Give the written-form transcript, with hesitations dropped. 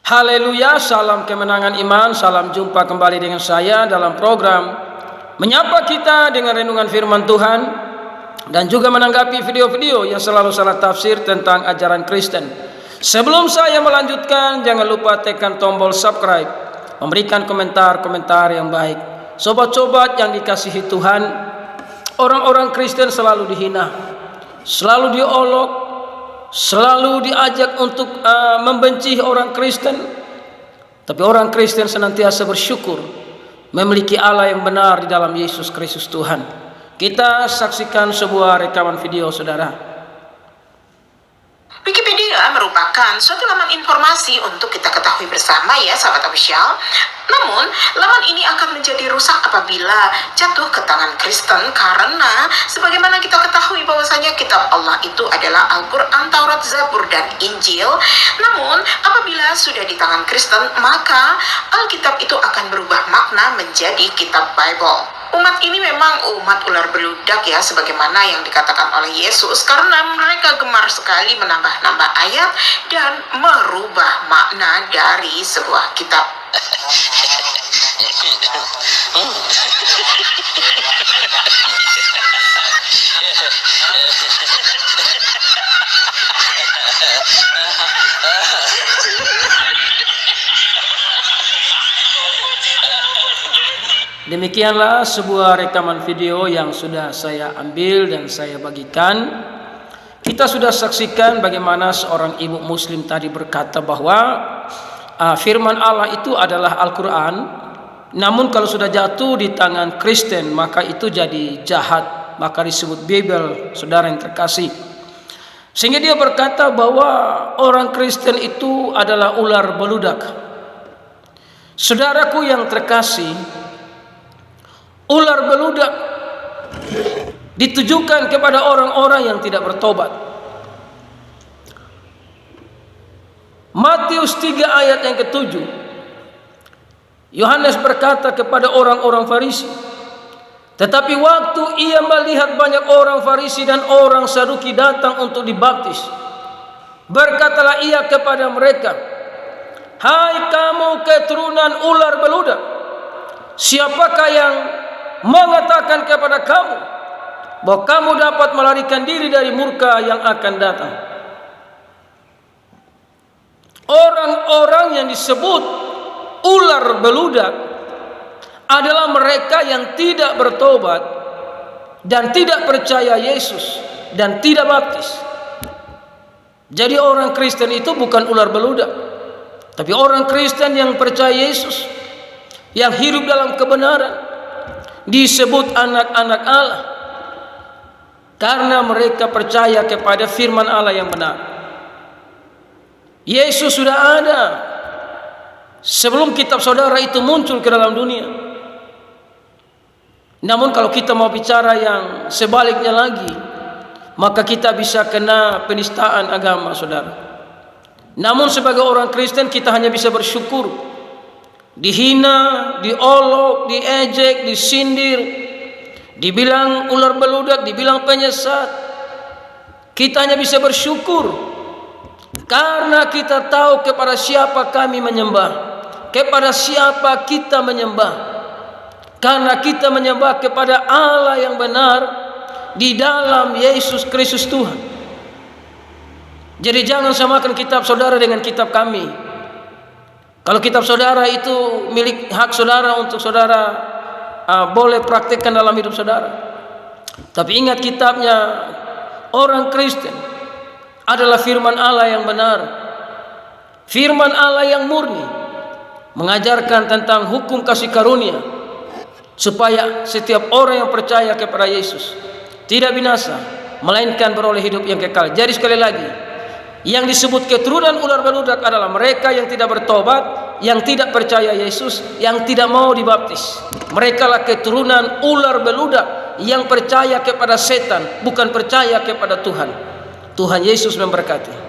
Haleluya, salam kemenangan iman, salam jumpa kembali dengan saya dalam program Menyapa Kita dengan renungan firman Tuhan dan juga menanggapi video-video yang selalu salah tafsir tentang ajaran Kristen. Sebelum saya melanjutkan, jangan lupa tekan tombol subscribe, memberikan komentar-komentar yang baik. Sobat-sobat yang dikasihi Tuhan, orang-orang Kristen selalu dihina, selalu diolok, selalu diajak untuk membenci orang Kristen. Tapi orang Kristen senantiasa bersyukur memiliki Allah yang benar di dalam Yesus Kristus Tuhan. Kita saksikan sebuah rekaman video, saudara. Wikipedia merupakan suatu laman informasi untuk kita ketahui bersama ya sahabat official. Namun, laman ini akan menjadi rusak apabila jatuh ke tangan Kristen karena sebagaimana kita ketahui bahwasanya kitab Allah itu adalah Al-Quran, Taurat, Zabur, dan Injil. Namun, apabila sudah di tangan Kristen, maka Alkitab itu akan berubah makna menjadi kitab Bible. Umat ini memang umat ular beludak ya, sebagaimana yang dikatakan oleh Yesus, karena mereka gemar sekali menambah-nambah ayat dan merubah makna dari sebuah kitab. Demikianlah sebuah rekaman video yang sudah saya ambil dan saya bagikan. Kita sudah saksikan bagaimana seorang ibu muslim tadi berkata bahwa firman Allah itu adalah Al-Quran. Namun kalau sudah jatuh di tangan Kristen maka itu jadi jahat, maka disebut Bible, saudara yang terkasih. Sehingga dia berkata bahwa orang Kristen itu adalah ular beludak. Saudaraku yang terkasih, ular beludak ditujukan kepada orang-orang yang tidak bertobat. Matius 3 ayat yang ke-7, Yohanes berkata kepada orang-orang Farisi, tetapi waktu ia melihat banyak orang Farisi dan orang Saduki datang untuk dibaptis, berkatalah ia kepada mereka, hai kamu keturunan ular beludak, siapakah yang mengatakan kepada kamu bahwa kamu dapat melarikan diri dari murka yang akan datang? Orang-orang yang disebut ular beludak adalah mereka yang tidak bertobat dan tidak percaya Yesus dan tidak baptis. Jadi orang Kristen itu bukan ular beludak, tapi orang Kristen yang percaya Yesus, yang hidup dalam kebenaran, disebut anak-anak Allah karena mereka percaya kepada firman Allah yang benar. Yesus sudah ada sebelum kitab saudara itu muncul ke dalam dunia. Namun kalau kita mau bicara yang sebaliknya lagi, maka kita bisa kena penistaan agama, saudara. Namun sebagai orang Kristen kita hanya bisa bersyukur. Dihina, diolok, diejek, disindir, dibilang ular beludak, dibilang penyesat, kita hanya bisa bersyukur karena kita tahu kepada siapa kami menyembah, kepada siapa kita menyembah, karena kita menyembah kepada Allah yang benar di dalam Yesus Kristus Tuhan. Jadi jangan samakan kitab saudara dengan kitab kami. Kalau kitab saudara itu milik hak saudara untuk saudara boleh praktekkan dalam hidup saudara. Tapi ingat, kitabnya orang Kristen adalah firman Allah yang benar, firman Allah yang murni, mengajarkan tentang hukum kasih karunia supaya setiap orang yang percaya kepada Yesus tidak binasa, melainkan beroleh hidup yang kekal. Jadi sekali lagi, yang disebut keturunan ular beludak adalah mereka yang tidak bertobat, yang tidak percaya Yesus, yang tidak mau dibaptis. Mereka lah keturunan ular beludak yang percaya kepada setan, bukan percaya kepada Tuhan. Tuhan Yesus memberkati.